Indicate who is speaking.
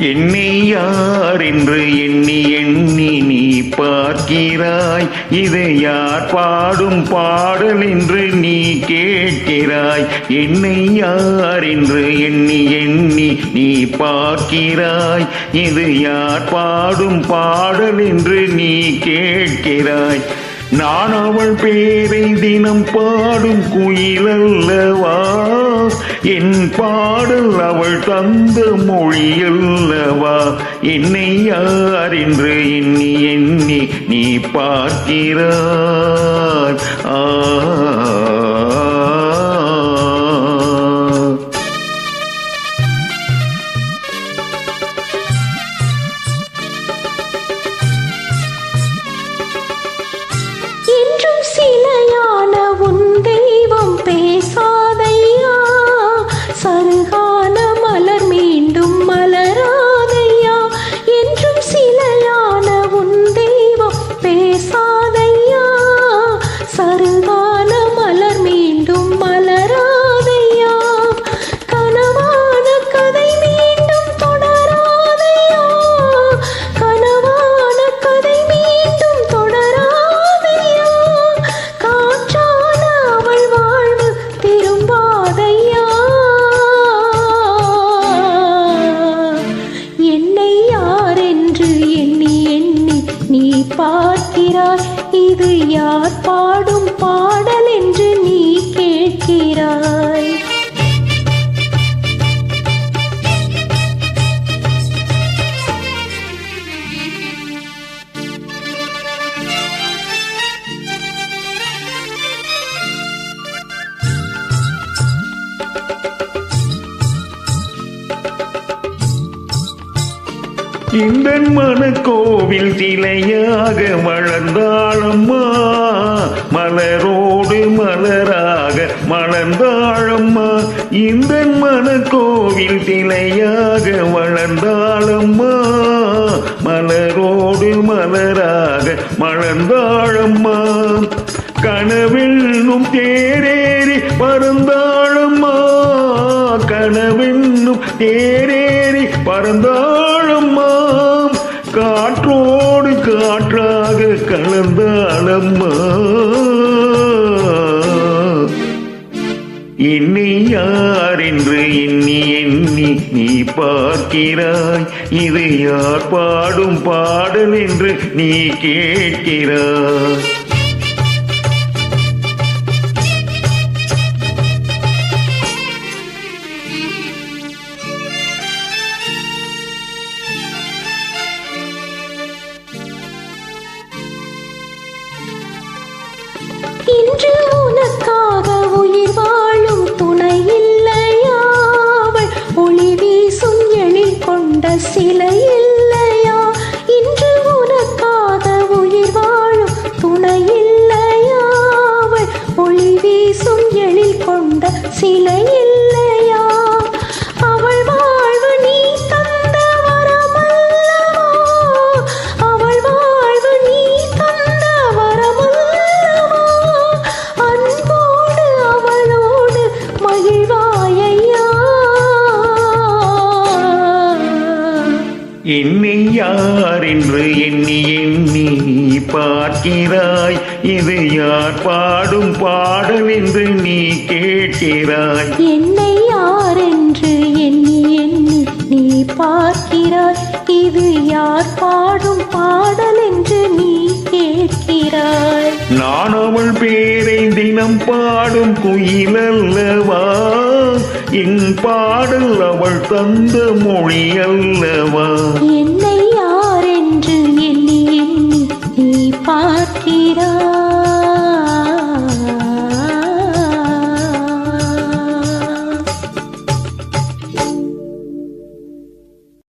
Speaker 1: என்னை யார் என்று எண்ணி எண்ணி நீ பார்க்கிறாய். இது யார் பாடும் பாடல் என்று நீ கேட்கிறாய். என்னை யார் என்று எண்ணி எண்ணி நீ பார்க்கிறாய். இது யார் பாடும் பாடல் என்று நீ கேட்கிறாய். நான் அவள் பேரை தினம் பாடும் குயிலல்லவா, என் பாடல் அவள் தந்த மொழியல்லவா. என்னை யார் என்று எண்ணி எண்ணி நீ பார்க்கிறாய்.
Speaker 2: என்றும் சிலையான உன் தெய்வம் பேசாதையா, சருகான மலர் மீண்டும் மலராதையா. என்றும் சிலையான உன் தெய்வம் பேசாதையா, சருகான மலர் மீண்டும் மலராதையா. கனவான கதை மீண்டும் தொடராதையா, கனவான கதை மீண்டும் தொடராதையா. காற்றான அவள் வாழ்வு திரும்பாதையா. என்னை யார் என்று எண்ணி எண்ணி நீ பார்க்கிறாய். இது யார் பாடும் பாடல் என்று நீ கேட்கிறாய்.
Speaker 1: இந்த மனக்கோவில் சிலையாக வளர்ந்தாளம்மா, மலரோடு மலராக மலர்ந்தாளம்மா. இந்த மனக்கோவில் சிலையாக வளர்ந்தாளம்மா, மலரோடு மலராக மலர்ந்தாளம்மா. கனவென்னும் தேரேறி பறந்தாளம்மா, கனவென்னும் தேரேறி பறந்தாளம்மா. காற்றோடு காற்றாக கலந்தாளம்மா. என்னை யார் என்று எண்ணி எண்ணி நீ பார்க்கிறாய். இது யார் பாடும் பாடல் என்று நீ கேட்கிறாய்.
Speaker 2: இன்று உனக்காக உயிர் வாழும் துணை இல்லையா, அவள் ஒளி வீசும் எழில் கொண்ட சிலை இல்லையா. இன்று உனக்காக உயிர் வாழும் துணை இல்லையா, அவள் ஒளி வீசும் எழில் கொண்ட சிலை இல்லையா. அவள் வாழ்வு நீ தந்த வரமல்லவா, அவள் வாழ்வு நீ தந்த வரமல்லவா. அன்போடு அவளோடு மகிழ்வாயையா.
Speaker 1: என்னை யார் என்று எண்ணி எண்ணி நீ பார்க்கிறாய். இது யார் பாடும் பாடல் என்று நீ கேட்கிறாய்.
Speaker 2: என்னை யார் என்று எண்ணி எண்ணி நீ பார்க்கிறாய். இது யார் பாடும் பாடல் என்று நீ கேட்கிறாய்.
Speaker 1: நான் அவள் பேரை தினம் பாடும் குயிலல்லவா, என் பாடல் அவள் தந்த மொழி அல்லவா.
Speaker 2: என்னை யார் என்று எண்ணி எண்ணி நீ பார்க்கிறாய்.